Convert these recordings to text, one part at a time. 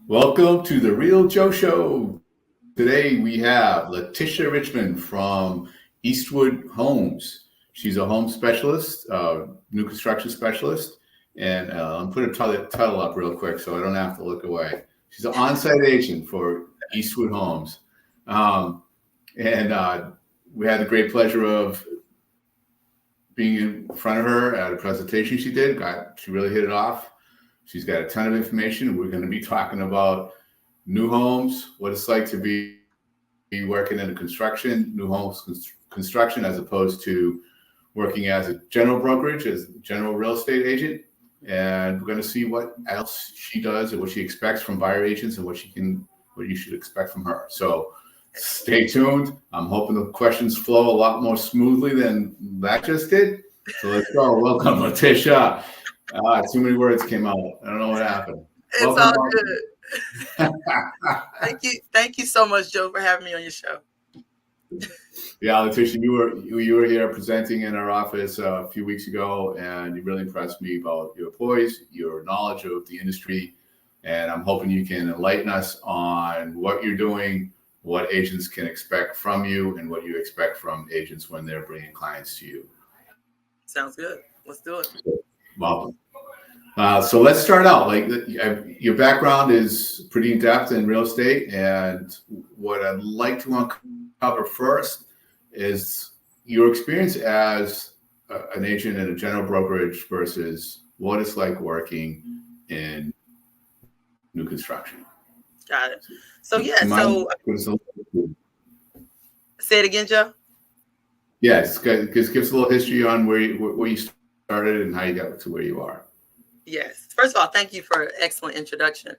Welcome to the Real Joe Show. Today we have Latisha Richmond from Eastwood Homes. She's a home specialist, new construction specialist, and I'm putting the title up real quick so I don't have to look away. She's an on-site agent for Eastwood Homes, and we had the great pleasure of being in front of her at a presentation she did. She really hit it off. She's got a ton of information. We're going to be talking about new homes, what it's like to be working in construction, new homes construction, as opposed to working as a general brokerage, as a general real estate agent. And we're going to see what else she does and what she expects from buyer agents and what you should expect from her. So stay tuned. I'm hoping the questions flow a lot more smoothly than that just did. So let's go. Welcome, Latisha. Too many words came out. I don't know what happened. It's Welcome all good. Thank you so much, Joe, for having me on your show. Yeah, Latisha, you were here presenting in our office a few weeks ago, and you really impressed me about your poise, your knowledge of the industry, and I'm hoping you can enlighten us on what you're doing, what agents can expect from you, and what you expect from agents when they're bringing clients to you. Sounds good. Let's do it. Welcome. So let's start out. Like your background is pretty in depth in real estate, and what I'd like to uncover first is your experience as an agent in a general brokerage versus what it's like working in new construction. Got it. So say it again, Joe. Yes, because give us a little history on where you started and how you got to where you are. Yes. First of all, thank you for an excellent introduction.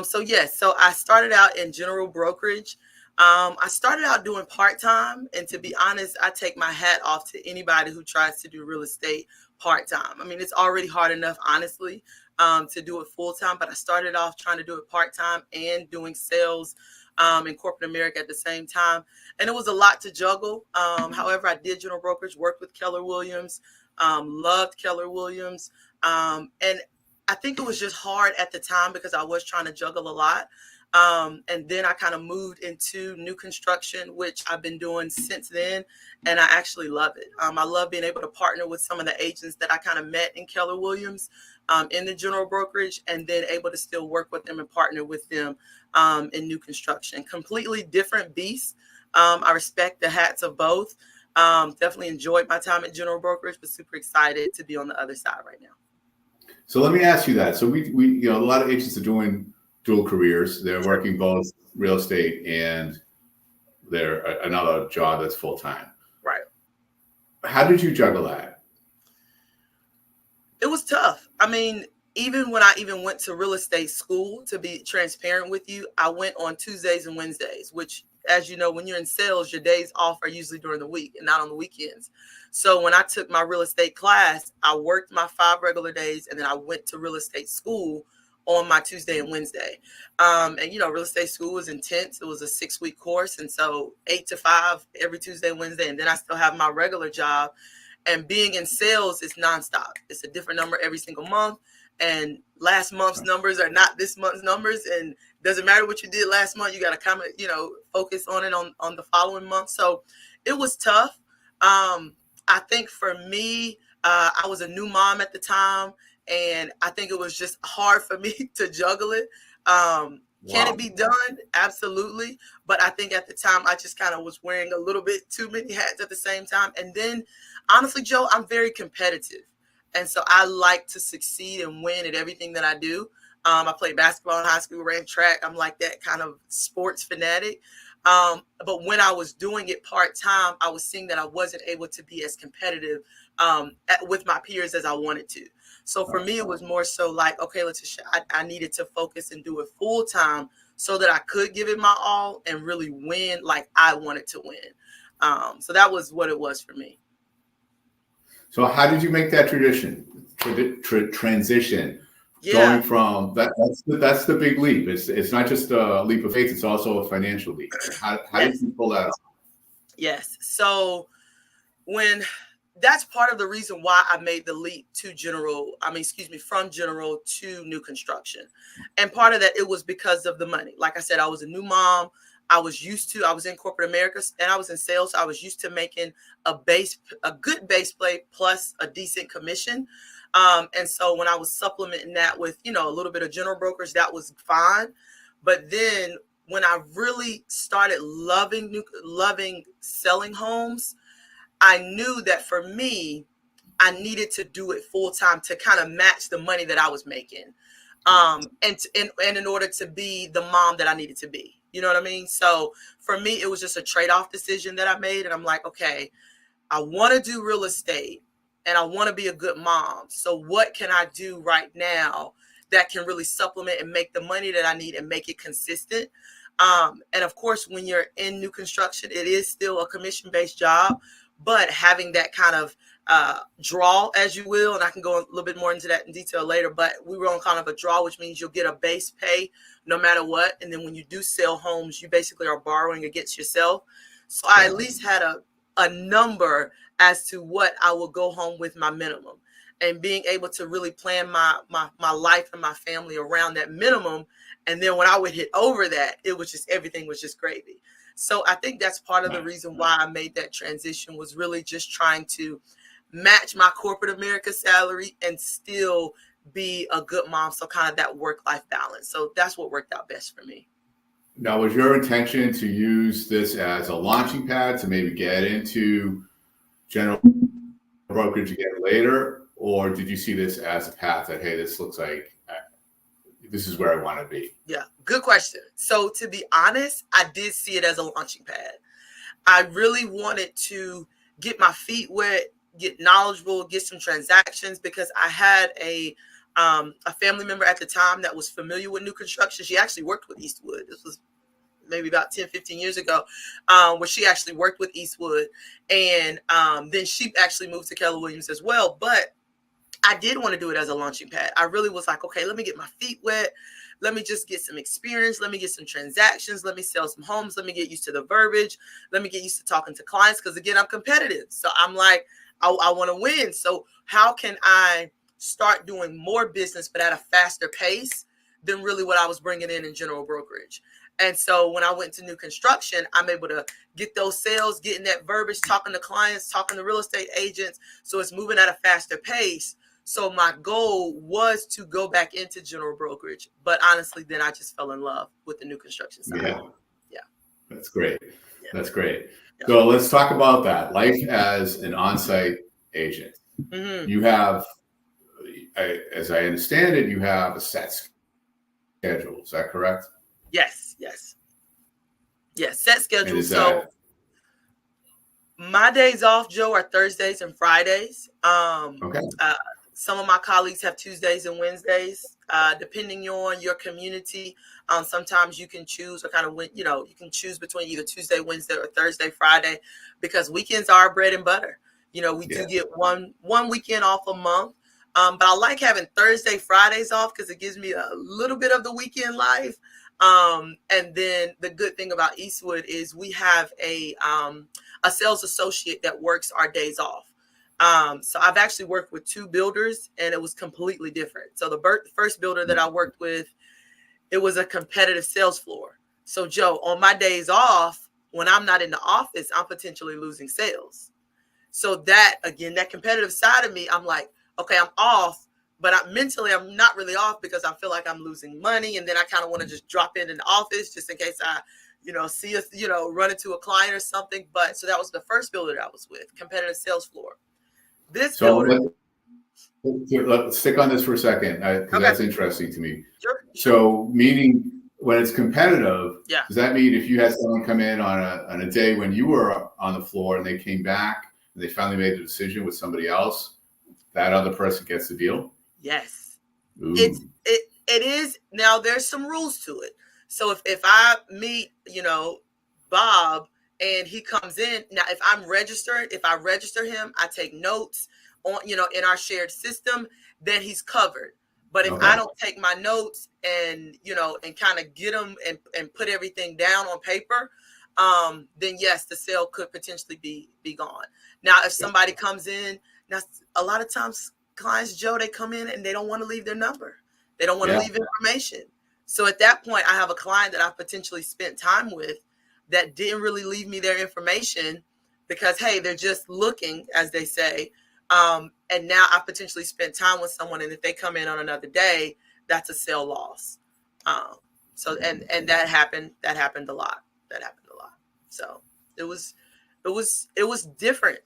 So I started out in general brokerage. I started out doing part-time, and to be honest, I take my hat off to anybody who tries to do real estate part-time. I mean, it's already hard enough, honestly, to do it full-time, but I started off trying to do it part-time and doing sales in corporate America at the same time. And it was a lot to juggle. However, I did general brokerage, worked with Keller Williams, loved Keller Williams. And I think it was just hard at the time because I was trying to juggle a lot. And then I kind of moved into new construction, which I've been doing since then. And I actually love it. I love being able to partner with some of the agents that I kind of met in Keller Williams in the general brokerage, and then able to still work with them and partner with them in new construction. Completely different beasts. I respect the hats of both. Definitely enjoyed my time at general brokerage, but super excited to be on the other side right now. So let me ask you that. So we a lot of agents are doing dual careers. They're working both real estate and they're another job that's full time. Right. How did you juggle that? It was tough. I mean, even when I went to real estate school, to be transparent with you, I went on Tuesdays and Wednesdays, which, as you know, when you're in sales, your days off are usually during the week and not on the weekends. So when I took my real estate class, I worked my 5 regular days, and then I went to real estate school on my Tuesday and Wednesday. And real estate school was intense. It was a 6-week course. And so 8 to 5 every Tuesday and Wednesday. And then I still have my regular job. And being in sales is nonstop. It's a different number every single month. And last month's numbers are not this month's numbers. And it doesn't matter what you did last month. You got to kind of, focus on it on the following month. So it was tough. I think for me, I was a new mom at the time. And I think it was just hard for me to juggle it. Can it be done? Absolutely. But I think at the time, I just kind of was wearing a little bit too many hats at the same time. And then, honestly, Joe, I'm very competitive. And so I like to succeed and win at everything that I do. I played basketball in high school, ran track. I'm like that kind of sports fanatic. But when I was doing it part-time, I was seeing that I wasn't able to be as competitive with my peers as I wanted to. So for me, it was more so like, okay, Latisha, I needed to focus and do it full-time so that I could give it my all and really win like I wanted to win. So that was what it was for me. So how did you make that transition? Going from that's the big leap. It's not just a leap of faith, it's also a financial leap. How did you pull that off? Yes. So when that's part of the reason why I made the leap from general to new construction. And part of that, it was because of the money. Like I said, I was a new mom. I was in corporate America and I was in sales. I was used to making a good base play plus a decent commission. And so when I was supplementing that with, a little bit of general brokerage, that was fine. But then when I really started loving selling homes, I knew that for me, I needed to do it full time to kind of match the money that I was making. And in order to be the mom that I needed to be, you know what I mean? So for me, it was just a trade-off decision that I made. And I'm like, okay, I want to do real estate and I want to be a good mom. So what can I do right now that can really supplement and make the money that I need and make it consistent? And of course, when you're in new construction, it is still a commission-based job, but having that kind of draw, as you will, and I can go a little bit more into that in detail later, but we were on kind of a draw, which means you'll get a base pay no matter what. And then when you do sell homes, you basically are borrowing against yourself. So I at least had a number as to what I will go home with my minimum, and being able to really plan my life and my family around that minimum. And then when I would hit over that, everything was just gravy. So I think that's part of the reason why I made that transition, was really just trying to match my corporate America salary and still be a good mom. So kind of that work-life balance. So that's what worked out best for me. Now, was your intention to use this as a launching pad to maybe get into general brokerage again later? Or did you see this as a path that, hey, this looks like this is where I want to be? Yeah, good question. So to be honest, I did see it as a launching pad. I really wanted to get my feet wet, get knowledgeable, get some transactions, because I had a family member at the time that was familiar with new construction. She actually worked with Eastwood. This was maybe about 10, 15 years ago, where she actually worked with Eastwood. And then she actually moved to Keller Williams as well. But I did want to do it as a launching pad. I really was like, okay, let me get my feet wet. Let me just get some experience. Let me get some transactions. Let me sell some homes. Let me get used to the verbiage. Let me get used to talking to clients. Because again, I'm competitive. So I'm like, I want to win. So how can I start doing more business, but at a faster pace than really what I was bringing in general brokerage? And so when I went to new construction, I'm able to get those sales, getting that verbiage, talking to clients, talking to real estate agents. So it's moving at a faster pace. So my goal was to go back into general brokerage. But honestly, then I just fell in love with the new construction side. Yeah. That's great. Yeah. That's great. Yeah. So let's talk about that. Life as an onsite agent. Mm-hmm. You have, as I understand it, you have a set schedule. Is that correct? Yes. Set schedule. So my days off, Joe, are Thursdays and Fridays. Okay. Some of my colleagues have Tuesdays and Wednesdays, depending on your community. Sometimes you can choose, or kind of you can choose between either Tuesday, Wednesday, or Thursday, Friday, because weekends are bread and butter. We do get one weekend off a month. But I like having Thursday, Fridays off because it gives me a little bit of the weekend life. And then the good thing about Eastwood is we have a sales associate that works our days off. So I've actually worked with two builders, and it was completely different. So the first builder that I worked with, it was a competitive sales floor. So Joe, on my days off, when I'm not in the office, I'm potentially losing sales. So that, again, that competitive side of me, I'm like, okay, I'm off, but mentally I'm not really off because I feel like I'm losing money. And then I kind of want to just drop in the office just in case I, see us, run into a client or something. But so that was the first builder that I was with, competitive sales floor. Let's stick on this for a second, because that's interesting to me. Sure. So meaning when it's competitive, yeah. Does that mean if you had someone come in on a day when you were on the floor and they came back and they finally made the decision with somebody else, that other person gets the deal? Yes. Ooh. It is. Now there's some rules to it. So if I meet, Bob, and he comes in, now if I register him, I take notes on, in our shared system, then he's covered. But if I don't take my notes and, and kind of get them and put everything down on paper, then yes, the sale could potentially be gone. Now, if somebody comes in, now a lot of times clients, Joe, they come in and they don't want to leave their number. They don't want to leave information. So at that point, I have a client that I potentially spent time with that didn't really leave me their information because, hey, they're just looking, as they say. And now I potentially spent time with someone, and if they come in on another day, that's a sale loss. So and that happened a lot. That happened a lot. So it was different,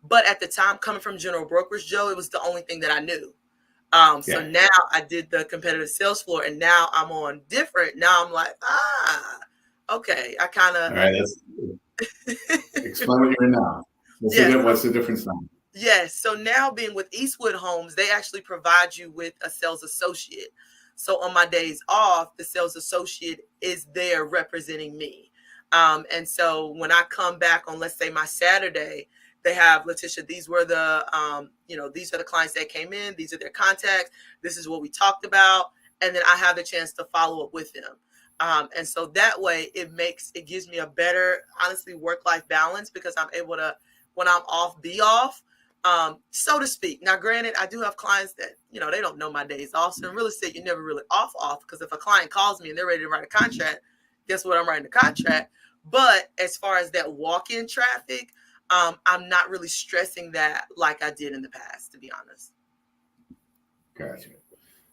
but at the time, coming from general brokerage, Joe, it was the only thing that I knew. So now I did the competitive sales floor, and now I'm on different. Now I'm like, okay, I kind of. All right, let's explain what you're in now. What's the difference now? Yes. So now being with Eastwood Homes, they actually provide you with a sales associate. So on my days off, the sales associate is there representing me. And so when I come back on, let's say, my Saturday, they have, Latisha, these were the, these are the clients that came in. These are their contacts. This is what we talked about. And then I have the chance to follow up with them. And so that way it gives me a better, honestly, work-life balance, because I'm able to, when I'm off, be off, so to speak. Now, granted, I do have clients that, they don't know my days off. So in real estate, you're never really off, because if a client calls me and they're ready to write a contract, guess what? I'm writing the contract. But as far as that walk-in traffic, I'm not really stressing that like I did in the past, to be honest. Gotcha.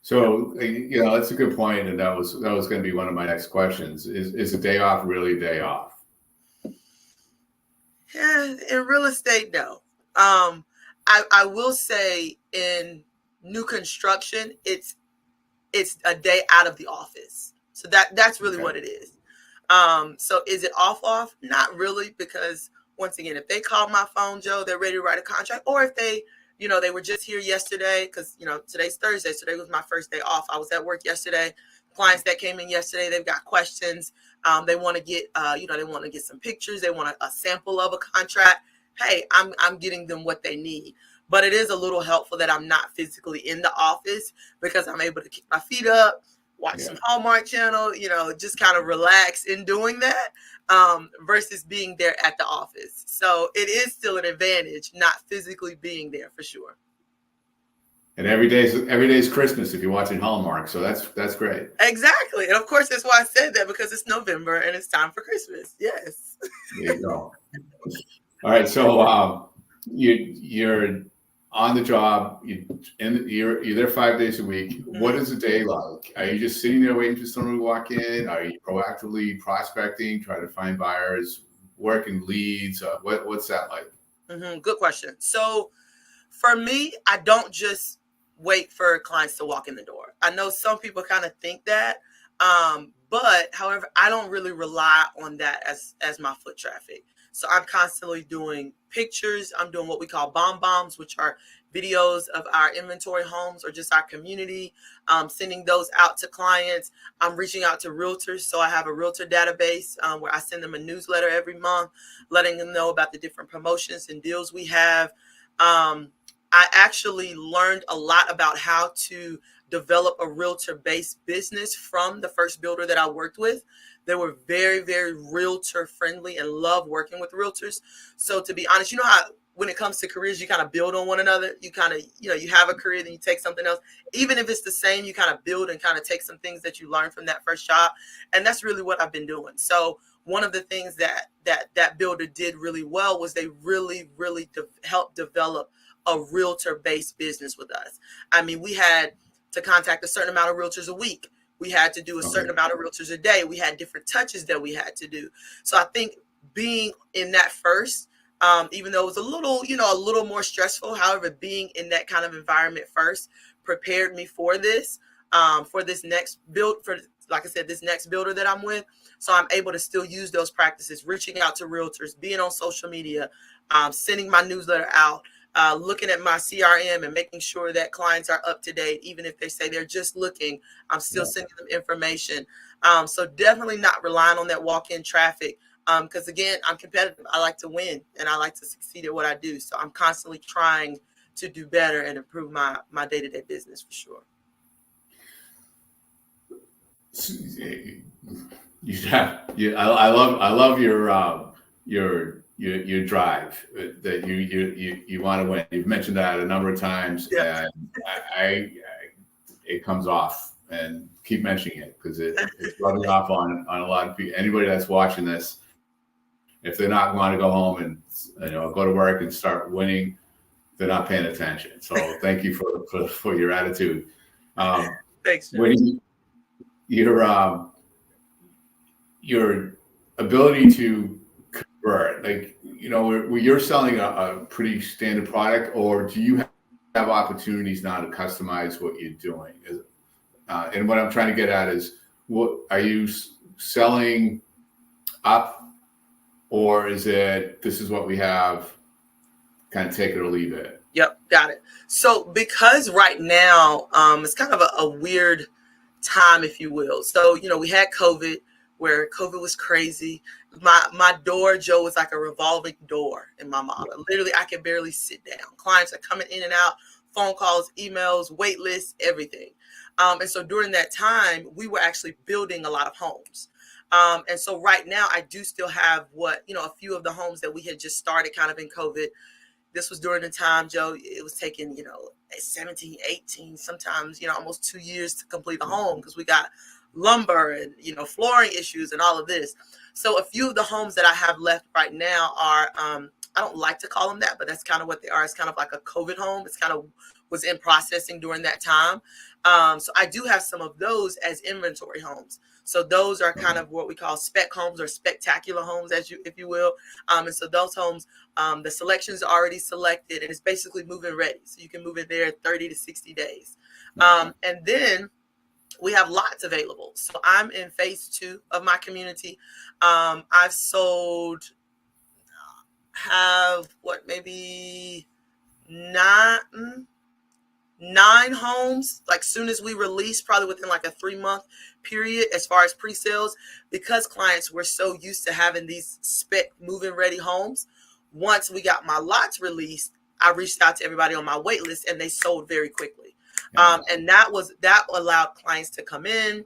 So, that's a good point. And that was going to be one of my next questions. Is a day off really a day off? Yeah, in real estate, no. I will say in new construction, it's a day out of the office. So that's really what it is. So is it off? Not really, because once again, if they call my phone, Joe, they're ready to write a contract, or if they, they were just here yesterday, because, today's Thursday. So today was my first day off. I was at work yesterday. Clients that came in yesterday, they've got questions. They want to get, they want to get some pictures. They want a sample of a contract. Hey, I'm getting them what they need. But it is a little helpful that I'm not physically in the office, because I'm able to kick my feet up, watch some Hallmark Channel, just kind of relax in doing that, versus being there at the office. So it is still an advantage not physically being there, for sure. And every day's Christmas if you're watching Hallmark. So that's great. Exactly. And of course, that's why I said that, because it's November and it's time for Christmas. Yes. There you go. All right. So you're on the job, you're there 5 days a week. Mm-hmm. What is a day like? Are you just sitting there waiting for someone to walk in? Are you proactively prospecting, trying to find buyers, working leads? What's that like? Mm-hmm. Good question. So for me, I don't just wait for clients to walk in the door. I know some people kind of think that, but however, I don't really rely on that as my foot traffic. So I'm constantly doing pictures. I'm doing what we call bombs, which are videos of our inventory homes or just our community, sending those out to clients. I'm reaching out to realtors. So I have a realtor database where I send them a newsletter every month, letting them know about the different promotions and deals we have. I actually learned a lot about how to develop a realtor-based business from the first builder that I worked with. They were very, very realtor friendly and love working with realtors. So to be honest, how when it comes to careers, you kind of build on one another. You kind of, you have a career, then you take something else. Even if it's the same, you kind of build and kind of take some things that you learned from that first job. And that's really what I've been doing. So one of the things that builder did really well was they really, really helped develop a realtor-based business with us. I mean, we had to contact a certain amount of realtors a week. We had to do a certain amount of realtors a day. We had different touches that we had to do. So I think being in that first, even though it was a little more stressful, however, being in that kind of environment first prepared me for this next build, for, like I said, this next builder that I'm with. So I'm able to still use those practices, reaching out to realtors, being on social media, sending my newsletter out, looking at my CRM and making sure that clients are up to date. Even if they say they're just looking, I'm still sending them information. So definitely not relying on that walk-in traffic. Because again, I'm competitive. I like to win and I like to succeed at what I do. So I'm constantly trying to do better and improve my day-to-day business, for sure. I love your drive that you want to win. You've mentioned that a number of times, Yeah. and I it comes off, and keep mentioning it because it's rubbing off on a lot of people. Anybody that's watching this, if they're not going to go home and go to work and start winning, they're not paying attention. So thank you for your attitude. Thanks, Joe. When your ability to convert, like where you're selling a pretty standard product, or do you have opportunities now to customize what you're doing? And what I'm trying to get at is, what are you selling up, or is it this is what we have, kind of take it or leave it? Yep, got it. So because right now it's kind of a weird time, if you will. So we had COVID, where COVID was crazy. My door, Joe, was like a revolving door in my model. Literally, I could barely sit down. Clients are coming in and out, phone calls, emails, wait lists, everything. And so during that time, we were actually building a lot of homes. And so right now, I do still have a few of the homes that we had just started kind of in COVID. This was during the time, Joe, it was taking, 17, 18, sometimes, almost 2 years to complete a home because we got lumber and, flooring issues and all of this. So a few of the homes that I have left right now are, I don't like to call them that, but that's kind of what they are. It's kind of like a COVID home. It's kind of was in processing during that time. So I do have some of those as inventory homes. So those are kind of what we call spec homes or spectacular homes, if you will. And so those homes, the selections are already selected and it's basically move-in ready. So you can move in there 30 to 60 days. And then we have lots available. So I'm in phase 2 of my community. I've sold, maybe 9 homes, like soon as we release, probably within like a 3-month period as far as pre-sales, because clients were so used to having these spec move-in ready homes. Once we got my lots released, I reached out to everybody on my wait list and they sold very quickly. And that allowed clients to come in.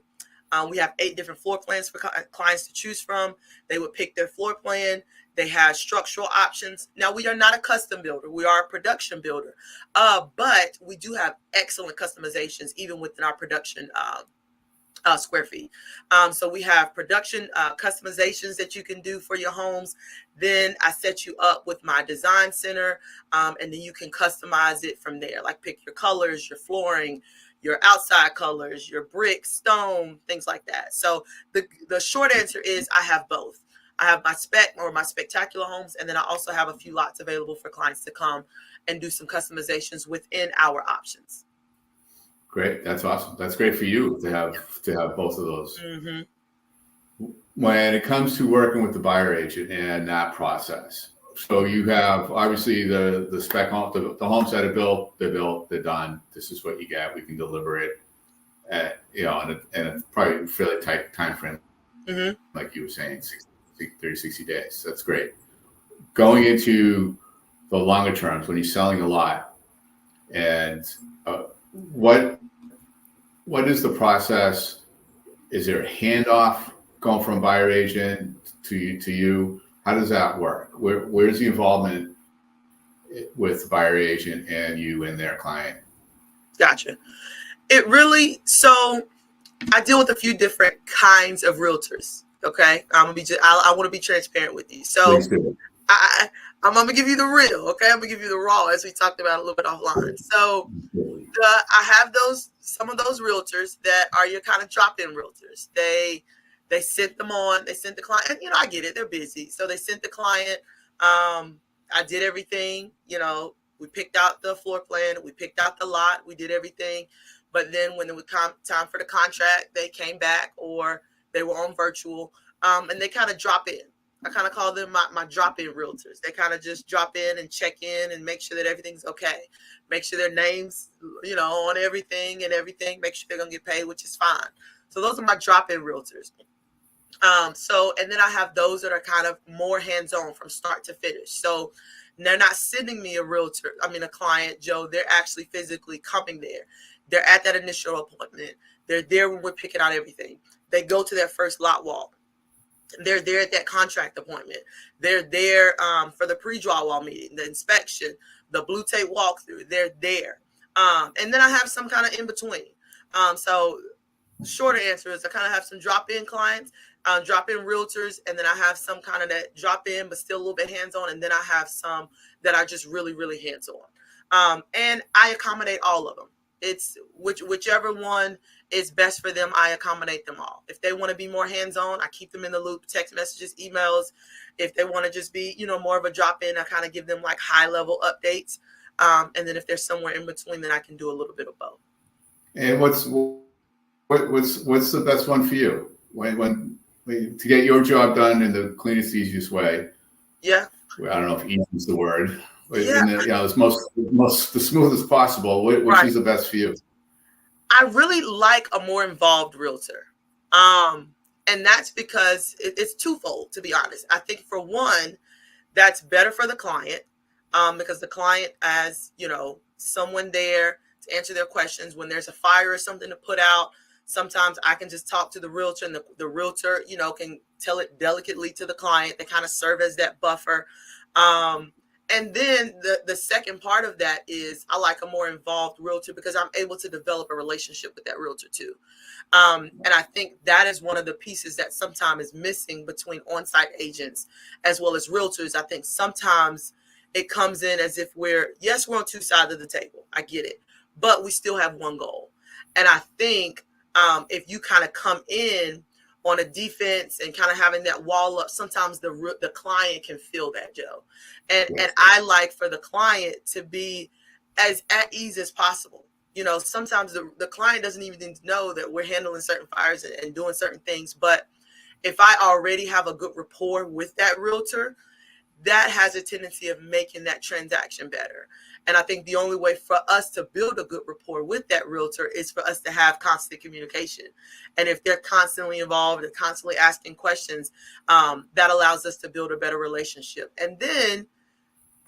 We have 8 different floor plans for clients to choose from. They would pick their floor plan. They have structural options. Now, we are not a custom builder. We are a production builder. But we do have excellent customizations even within our production square feet. So we have production customizations that you can do for your homes. Then I set you up with my design center, and then you can customize it from there. Like pick your colors, your flooring, your outside colors, your brick, stone, things like that. So the short answer is I have both. I have my spec or my spectacular homes, and then I also have a few lots available for clients to come and do some customizations within our options. Great. That's awesome. That's great for you to have both of those. Mm-hmm. When it comes to working with the buyer agent and that process, so you have obviously the spec home, the homes that are built, they're done. This is what you get. We can deliver it at, in a probably fairly tight time frame, like you were saying, 30, 60 days. That's great. Going into the longer terms when you're selling a lot, and what is the process? Is there a handoff going from buyer agent to you? How does that work? Where's the involvement with the buyer agent and you and their client? Gotcha. So I deal with a few different kinds of realtors. Okay, I want to be transparent with you. So I'm gonna give you the real. Okay, I'm gonna give you the raw, as we talked about a little bit offline. So I have some of those realtors that are your kind of drop-in realtors. They sent them on. They sent the client, and I get it. They're busy, so they sent the client. I did everything. We picked out the floor plan. We picked out the lot. We did everything. But then when it was time for the contract, they came back or they were on virtual, and they kind of drop in. I kind of call them my drop-in realtors. They kind of just drop in and check in and make sure that everything's okay. Make sure their names, on everything and everything. Make sure they're going to get paid, which is fine. So those are my drop-in realtors. And then I have those that are kind of more hands-on from start to finish. So they're not sending me a client, Joe. They're actually physically coming there. They're at that initial appointment. They're there when we're picking out everything. They go to their first lot walk. They're there at that contract appointment. They're there for the pre-drywall meeting, the inspection, the blue tape walkthrough. They're there. And then I have some kind of in between. So shorter answer is I kind of have some drop-in clients, drop-in realtors, and then I have some kind of that drop-in but still a little bit hands-on, and then I have some that are just really, really hands-on. And I accommodate all of them. It's whichever one is best for them, I accommodate them all. If they want to be more hands-on, I keep them in the loop, text messages, emails. If they want to just be, more of a drop-in, I kind of give them like high-level updates. And then if there's somewhere in between, then I can do a little bit of both. And what's the best one for you when to get your job done in the cleanest, easiest way? Yeah. I don't know if easy is the word. Yeah. It's the smoothest possible. Which Right. is the best for you? I really like a more involved realtor. And that's because it's twofold, to be honest. I think for one, that's better for the client, because the client has, someone there to answer their questions. When there's a fire or something to put out, sometimes I can just talk to the realtor, and the realtor, can tell it delicately to the client. They kind of serve as that buffer. And then the second part of that is I like a more involved realtor because I'm able to develop a relationship with that realtor too. And I think that is one of the pieces that sometimes is missing between on-site agents as well as realtors. I think sometimes it comes in as if we're on two sides of the table. I get it, but we still have one goal. And I think if you kind of come in on a defense and kind of having that wall up, sometimes the client can feel that, Joe. And I like for the client to be as at ease as possible. Sometimes the client doesn't even know that we're handling certain fires and doing certain things. But if I already have a good rapport with that realtor, that has a tendency of making that transaction better. And I think the only way for us to build a good rapport with that realtor is for us to have constant communication. And if they're constantly involved and constantly asking questions, that allows us to build a better relationship. And then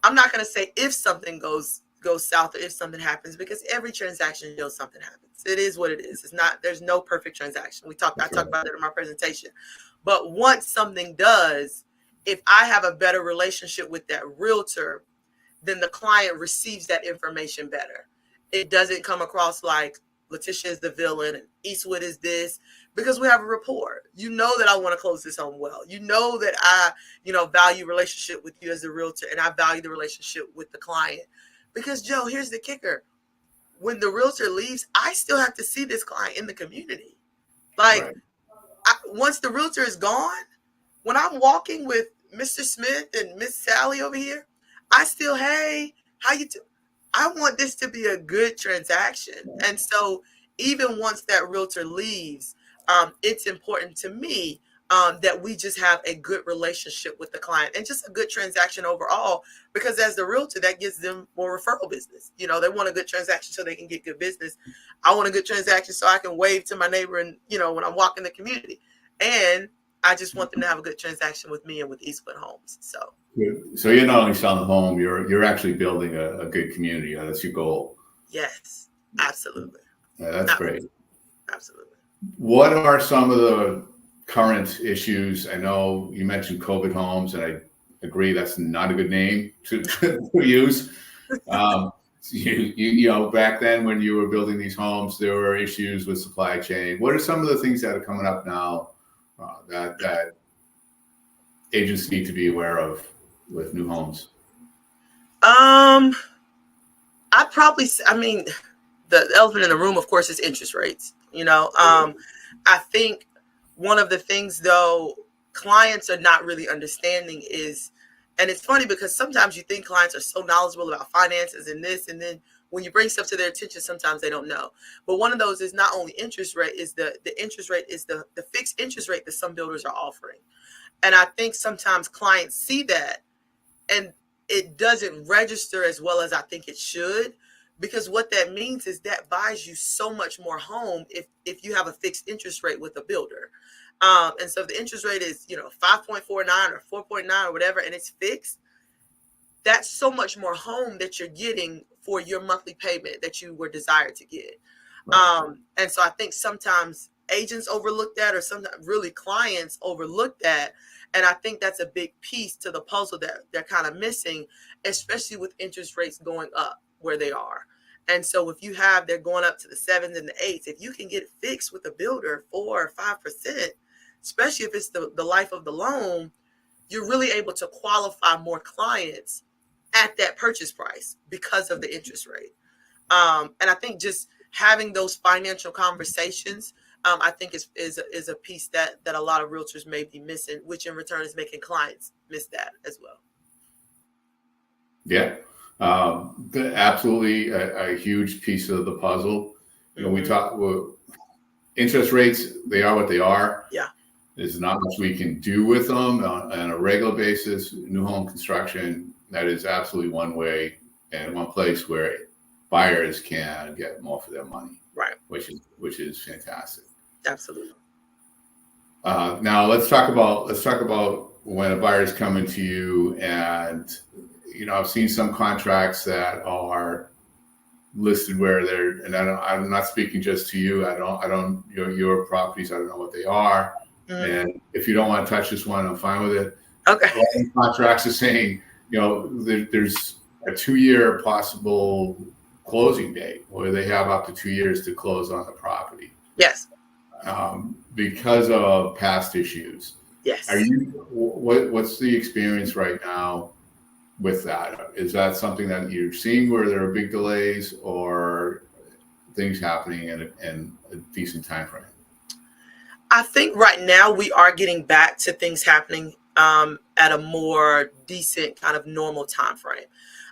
I'm not going to say if something goes south or if something happens, because every transaction, something happens. It is what it is. There's no perfect transaction. I talked about that in my presentation. But once something does, if I have a better relationship with that realtor, then the client receives that information better. It doesn't come across like Latisha is the villain and Eastwood is this, because we have a rapport. That I want to close this home well. That I, value relationship with you as a realtor, and I value the relationship with the client. Because Joe, here's the kicker. When the realtor leaves, I still have to see this client in the community. Like, once the realtor is gone, when I'm walking with Mr. Smith and Miss Sally over here, I still, hey, how you doing? I want this to be a good transaction. And so even once that realtor leaves, it's important to me that we just have a good relationship with the client and just a good transaction overall, because as the realtor, that gives them more referral business. They want a good transaction so they can get good business. I want a good transaction so I can wave to my neighbor and, when I'm walking the community. And I just want them to have a good transaction with me and with Eastwood Homes. So you're not only selling a home, you're actually building a good community. That's your goal. Yes, absolutely. That's great. Absolutely. What are some of the current issues? I know you mentioned COVID homes, and I agree that's not a good name to use. Back then when you were building these homes, there were issues with supply chain. What are some of the things that are coming up now that agents need to be aware of with new homes? The elephant in the room, of course, is interest rates. I think one of the things, though, clients are not really understanding is, and it's funny because sometimes you think clients are so knowledgeable about finances and this, and then when you bring stuff to their attention, sometimes they don't know. But one of those is not only interest rate, is the interest rate is the fixed interest rate that some builders are offering. And I think sometimes clients see that and it doesn't register as well as I think it should, because what that means is that buys you so much more home if you have a fixed interest rate with a builder. And so if the interest rate is, 5.49 or 4.9 or whatever, and it's fixed, that's so much more home that you're getting for your monthly payment that you were desired to get. And so I think sometimes agents overlook that, or sometimes really clients overlook that. And I think that's a big piece to the puzzle that they're kind of missing, especially with interest rates going up where they are. And so if you have, they're going up to the 7s and the 8s, if you can get it fixed with a builder 4 or 5%, especially if it's the life of the loan, you're really able to qualify more clients at that purchase price because of the interest rate. And I think just having those financial conversations, I think is a piece that a lot of realtors may be missing, which in return is making clients miss that as well. Yeah, absolutely a huge piece of the puzzle. You know, we talk interest rates; they are what they are. Yeah, there's not much we can do with them on a regular basis. New home construction, that is absolutely one way and one place where buyers can get more for their money. Right. Which is fantastic. Absolutely. Now let's talk about when a buyer is coming to you, and you know, I've seen some contracts that are listed where they're, and I'm not speaking just to you. I don't your properties. I don't know what they are. And if you don't want to touch this one, I'm fine with it. Okay. A lot of contracts are saying, you know, there's a 2-year possible closing date where they have up to 2 years to close on the property. Yes. Because of past issues. Yes. What's the experience right now with that? Is that something that you're seeing where there are big delays, or things happening in a decent time frame? I think right now we are getting back to things happening at a more decent kind of normal time frame.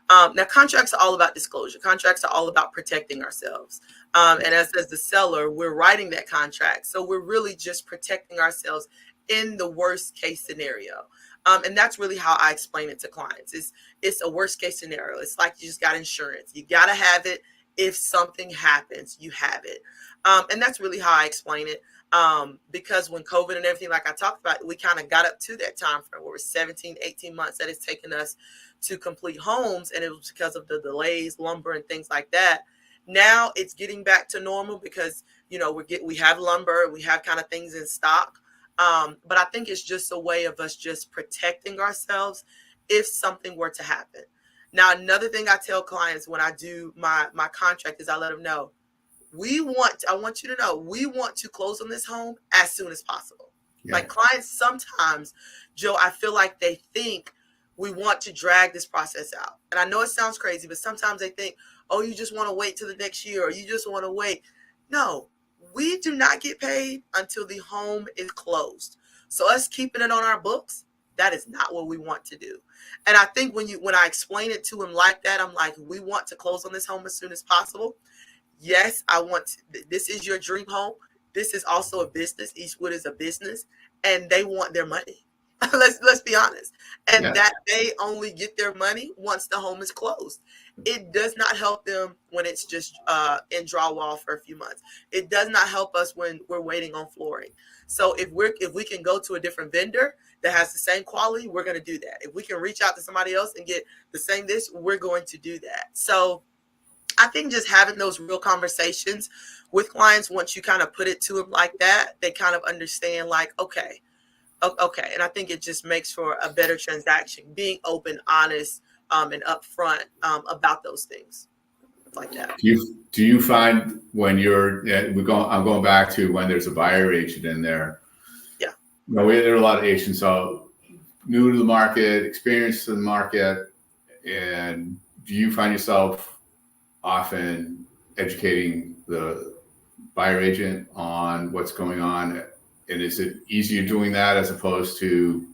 Now, contracts are all about disclosure. Contracts are all about protecting ourselves. And as the seller, we're writing that contract. So we're really just protecting ourselves in the worst case scenario. And that's really how I explain it to clients. It's a worst case scenario. It's like you just got insurance. You got to have it. If something happens, you have it. And that's really how I explain it. Because when COVID and everything, like I talked about, we kind of got up to that time frame where it's 17, 18 months that it's taken us to complete homes. And it was because of the delays, lumber and things like that. Now it's getting back to normal because, you know, we have lumber, we have kind of things in stock. But I think it's just a way of us just protecting ourselves if something were to happen. Now, another thing I tell clients when I do my contract is I let them know, I want you to know, we want to close on this home as soon as possible. Yeah. Like clients sometimes, Joe, I feel like they think we want to drag this process out. And I know it sounds crazy, but sometimes they think, oh, you just want to wait till the next year, or you just want to wait. No, we do not get paid until the home is closed. So us keeping it on our books, that is not what we want to do. And I think when I explain it to him like that, I'm like, we want to close on this home as soon as possible. Yes, this is your dream home. This is also a business. Eastwood is a business, and they want their money. Let's be honest. And that they only get their money once the home is closed. It does not help them when it's just in drywall for a few months. It does not help us when we're waiting on flooring. So if we can go to a different vendor that has the same quality, we're going to do that. If we can reach out to somebody else and get the same we're going to do that. So I think just having those real conversations with clients, once you kind of put it to them like that, they kind of understand like, okay. And I think it just makes for a better transaction, being open, honest, and upfront about those things like that. Do you find when I'm going back to when there's a buyer agent in there? Yeah. You know, there are a lot of agents so new to the market, experienced in the market, and do you find yourself often educating the buyer agent on what's going on? And is it easier doing that as opposed to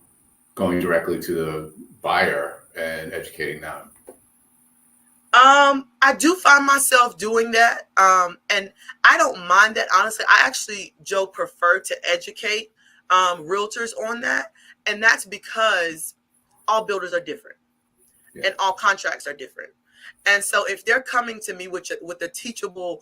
going directly to the buyer and educating them? I do find myself doing that. And I don't mind that, honestly. I actually, Joe, prefer to educate realtors on that. And that's because all builders are different and all contracts are different. And so if they're coming to me with a teachable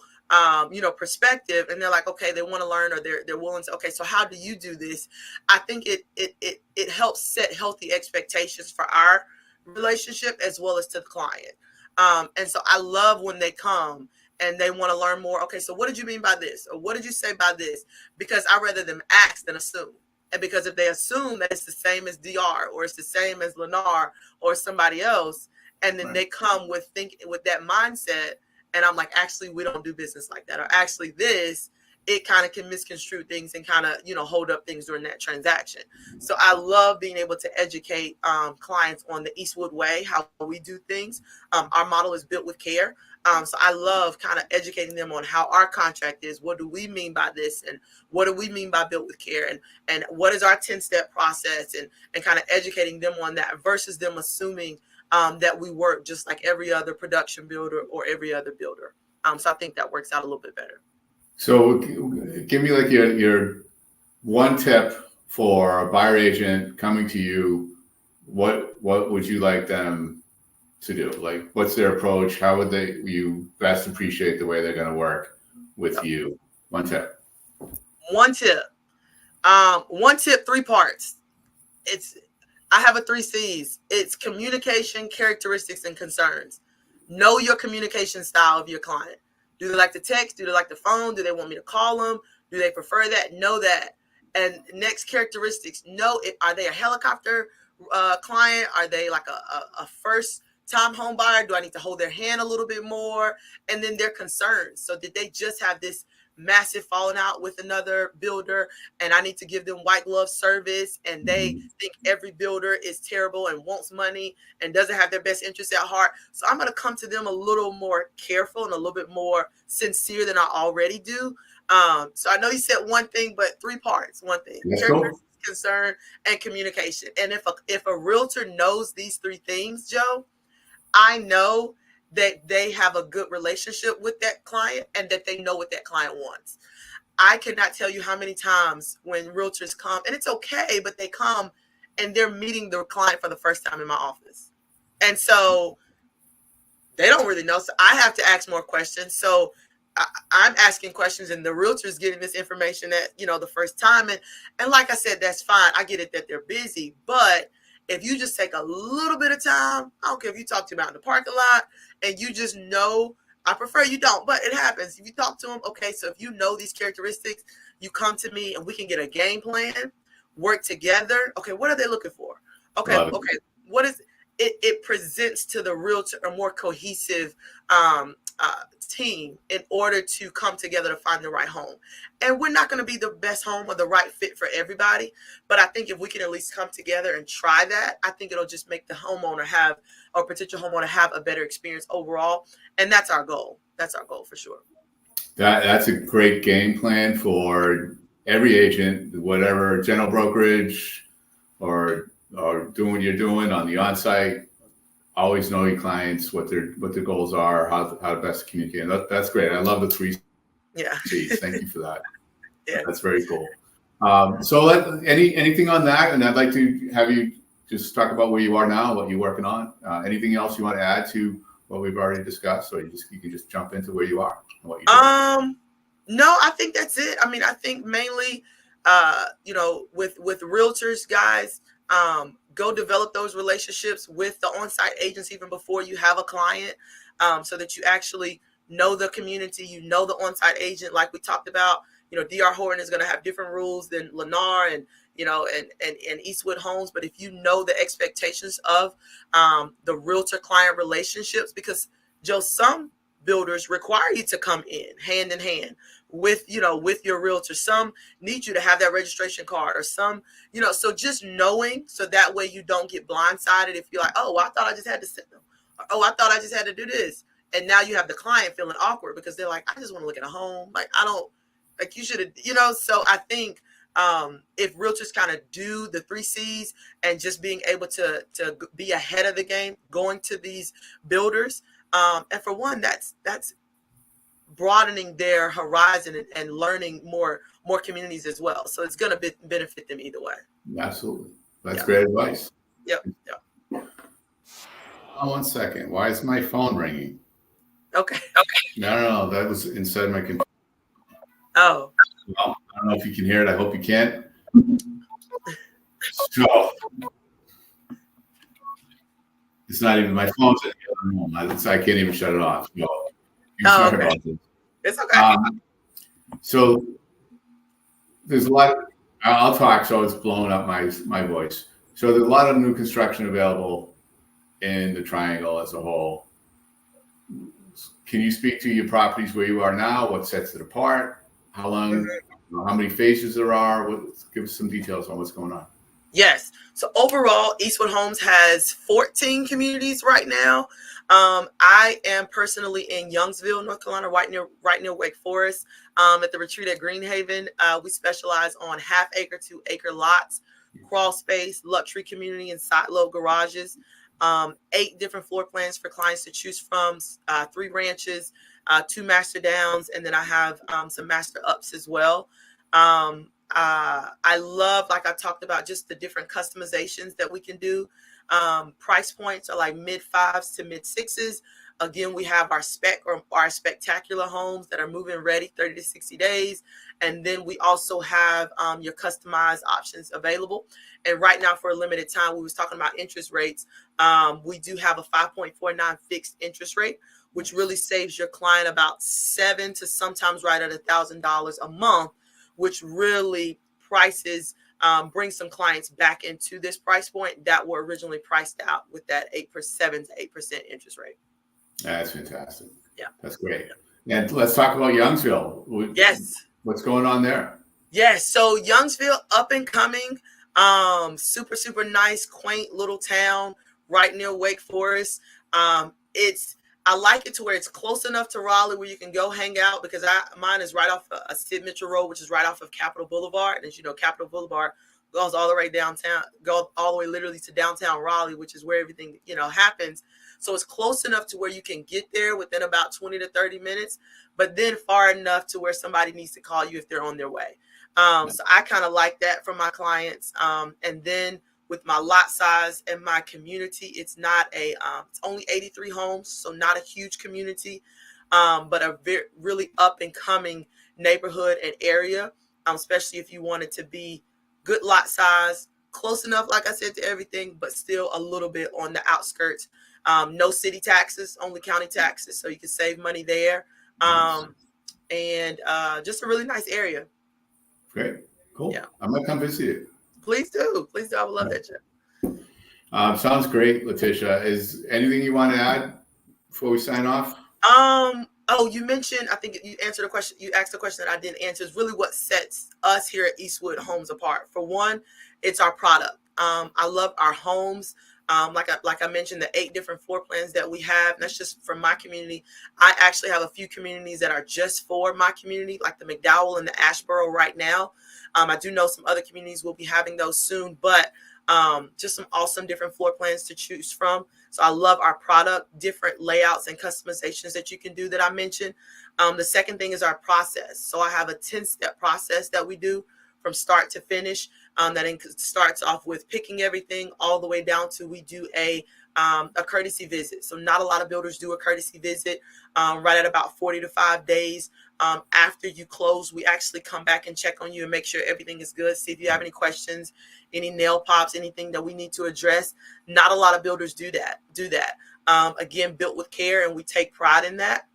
perspective, and they're like, okay, they want to learn, or they're willing to, okay, so how do you do this? I think it helps set healthy expectations for our relationship as well as to the client. And so I love when they come and they want to learn more. Okay, so what did you mean by this? Or what did you say by this? Because I rather them ask than assume. And because if they assume that it's the same as DR or it's the same as Lennar or somebody else, and then they come with that mindset, and I'm like, actually, we don't do business like that. Or actually this, it kind of can misconstrue things and kind of, hold up things during that transaction. So I love being able to educate clients on the Eastwood way, how we do things. Our model is built with care. So I love kind of educating them on how our contract is. What do we mean by this? And what do we mean by built with care? And what is our 10-step process? And kind of educating them on that versus them assuming that we work just like every other production builder or every other builder. So I think that works out a little bit better. So give me like your one tip for a buyer agent coming to you. What would you like them to do? Like, what's their approach? How would you best appreciate the way they're going to work with you? One tip. One tip, 3 parts. I have a 3 C's. It's communication, characteristics, and concerns. Know your communication style of your client. Do they like to text? Do they like the phone? Do they want me to call them? Do they prefer that? Know that. And next, characteristics. Know are they a helicopter client? Are they like a first-time home buyer? Do I need to hold their hand a little bit more? And then their concerns. So did they just have this massive falling out with another builder, and I need to give them white glove service, and they think every builder is terrible and wants money and doesn't have their best interests at heart? So I'm going to come to them a little more careful and a little bit more sincere than I already do. So I know you said one thing, but 3 parts. One thing: characteristics, concern, and communication. And if a realtor knows these 3 things, Joe, I know that they have a good relationship with that client and that they know what that client wants. I cannot tell you how many times when realtors come, and it's okay, but they come and they're meeting the client for the first time in my office. And so they don't really know. So I have to ask more questions. So I'm asking questions, and the realtor's getting this information at, the first time. And like I said, that's fine. I get it that they're busy, but if you just take a little bit of time, I don't care if you talk to them out in the parking lot and you just know, I prefer you don't, but it happens. If you talk to them, okay, so if you know these characteristics, you come to me and we can get a game plan, work together. Okay, what are they looking for? Okay, what is it? It presents to the realtor a more cohesive team in order to come together to find the right home. And we're not going to be the best home or the right fit for everybody, but I think if we can at least come together and try that, I think it'll just make the homeowner potential homeowner have a better experience overall. And that's our goal. That's our goal for sure. That's a great game plan for every agent, whatever general brokerage or doing what you're doing on the onsite. Always know your clients, what their goals are, how to best communicate. And that's great. I love the 3 C's. Thank you for that. Yeah. That's very cool. So anything on that, and I'd like to have you just talk about where you are now, what you're working on. Anything else you want to add to what we've already discussed, or you can just jump into where you are and what you're doing? No, I think that's it. I mean, I think mainly, with realtors, guys, go develop those relationships with the on-site agents even before you have a client, so that you actually know the community, the on-site agent. Like we talked about, DR Horton is going to have different rules than Lennar and Eastwood Homes. But if you know the expectations of the realtor-client relationships, because Joe, some builders require you to come in hand with your realtor. Some need you to have that registration card, or some, so just knowing, so that way you don't get blindsided if you're like, oh, well, I thought I just had to send them. Or, oh, I thought I just had to do this. And now you have the client feeling awkward because they're like, I just want to look at a home. Like, I don't, like, you should have, so I think if realtors kind of do the 3 C's and just being able to be ahead of the game, going to these builders, and for one, that's broadening their horizon and learning more communities as well. So it's going to benefit them either way. Absolutely. That's great advice. Yep. Oh, 1 second. Why is my phone ringing? Okay. No. That was inside my computer. Oh. Well, I don't know if you can hear it. I hope you can. So it's not even my phone's in the other room. I can't even shut it off. So Oh, Sorry okay. about this. It's okay. So there's a lot. I'll talk, so it's blowing up my voice. So there's a lot of new construction available in the Triangle as a whole. Can you speak to your properties where you are now? What sets it apart? How long? How many phases there are? Give us some details on what's going on. Yes. So overall, Eastwood Homes has 14 communities right now. I am personally in Youngsville, North Carolina, right near Wake Forest, at the retreat at Greenhaven. We specialize on half-acre to acre lots, crawl space, luxury community, and side load garages. 8 different floor plans for clients to choose from, 3 ranches, 2 master downs, and then I have some master ups as well. I love, like I talked about, just the different customizations that we can do. Price points are like mid 5s to mid 6s. Again, we have our spec or our spectacular homes that are move-in ready 30 to 60 days. And then we also have your customized options available. And right now, for a limited time, we was talking about interest rates. We do have a 5.49 fixed interest rate, which really saves your client about $7 to sometimes right at $1,000 a month, which really prices, brings some clients back into this price point that were originally priced out with that 7 to 8% interest rate. That's fantastic. Yeah. That's great. And let's talk about Youngsville. Yes. What's going on there? Yes. So Youngsville, up and coming, super, super nice, quaint little town right near Wake Forest. I like it to where it's close enough to Raleigh where you can go hang out, because mine is right off a Sid Mitchell Road, which is right off of Capitol Boulevard. And as you know, Capitol Boulevard goes all the way downtown, goes all the way literally to downtown Raleigh, which is where everything, happens. So it's close enough to where you can get there within about 20 to 30 minutes, but then far enough to where somebody needs to call you if they're on their way. So I kind of like that for my clients. And then with my lot size and my community, it's it's only 83 homes, so not a huge community, but a really up and coming neighborhood and area, especially if you want it to be good lot size, close enough, like I said, to everything, but still a little bit on the outskirts. No city taxes, only county taxes, so you can save money there. And just a really nice area. Great. Cool. Yeah. I'm going to come visit you. Please do. Please do. I would love that, Jeff. Sounds great, Latisha. Is anything you want to add before we sign off? Oh, you mentioned, I think you answered a question. You asked a question that I didn't answer. Is really what sets us here at Eastwood Homes apart. For one, it's our product. I love our homes. Like I mentioned, the 8 different floor plans that we have, and that's just for my community. I actually have a few communities that are just for my community, like the McDowell and the Ashboro right now. I do know some other communities will be having those soon, but just some awesome different floor plans to choose from. So I love our product, different layouts and customizations that you can do that I mentioned. The second thing is our process. So I have a 10-step process that we do from start to finish. That starts off with picking everything all the way down to we do a courtesy visit. So not a lot of builders do a courtesy visit. Right at about 40 to 5 days after you close, we actually come back and check on you and make sure everything is good. See if you have any questions, any nail pops, anything that we need to address. Not a lot of builders do that. Again, built with care, and we take pride in that.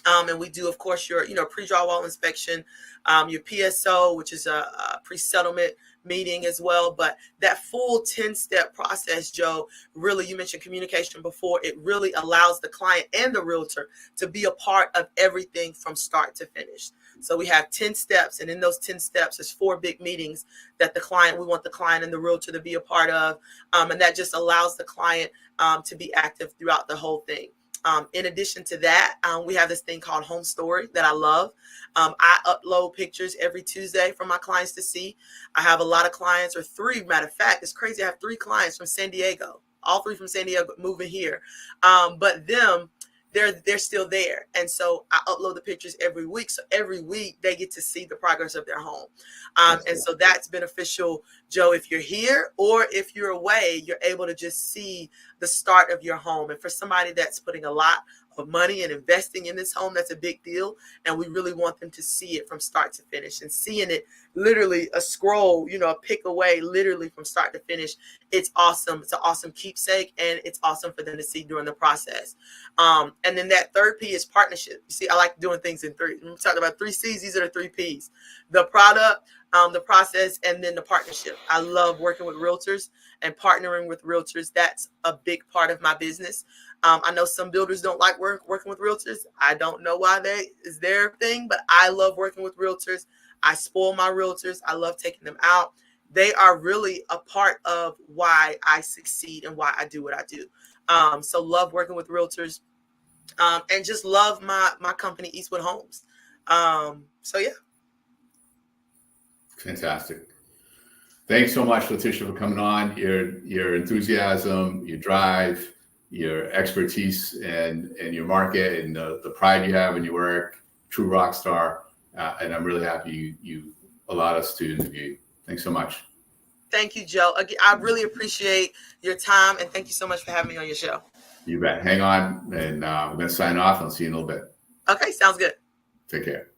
And we do, of course, your pre-drywall inspection, your PSO, which is a pre-settlement meeting as well. But that full 10-step process, Joe, really, you mentioned communication before. It really allows the client and the realtor to be a part of everything from start to finish. So we have 10 steps, and in those 10 steps, there's 4 big meetings that we want the client and the realtor to be a part of. And that just allows the client to be active throughout the whole thing. In addition to that, we have this thing called Home Story that I love. I upload pictures every Tuesday for my clients to see. I have a lot of clients, or 3, matter of fact, it's crazy. I have 3 clients from San Diego, all 3 from San Diego moving here. But they're still there. And so I upload the pictures every week. So every week they get to see the progress of their home. And so that's beneficial, Joe. If you're here or if you're away, you're able to just see the start of your home. And for somebody that's putting a lot of money and investing in this home. That's a big deal. And we really want them to see it from start to finish, and seeing it literally a scroll, a pick away, literally from start to finish. It's awesome. It's an awesome keepsake, and it's awesome for them to see during the process. And then that third P is partnership. You see, I like doing things in three. We talked about 3 C's. These are the 3 P's: the product, the process, and then the partnership. I love working with realtors and partnering with realtors. That's a big part of my business. I know some builders don't like working with realtors. I don't know why is their thing, but I love working with realtors. I spoil my realtors. I love taking them out. They are really a part of why I succeed and why I do what I do. So love working with realtors, and just love my company, Eastwood Homes. So yeah. Fantastic. Thanks so much, Latisha, for coming on. Your enthusiasm, your drive, your expertise, and your market, and the pride you have in your work. True rock star. And I'm really happy you allowed us to interview you. Thanks so much. Thank you, Joe. Again, I really appreciate your time, and thank you so much for having me on your show. You bet. Hang on, and we're going to sign off. I'll see you in a little bit. Okay, sounds good. Take care.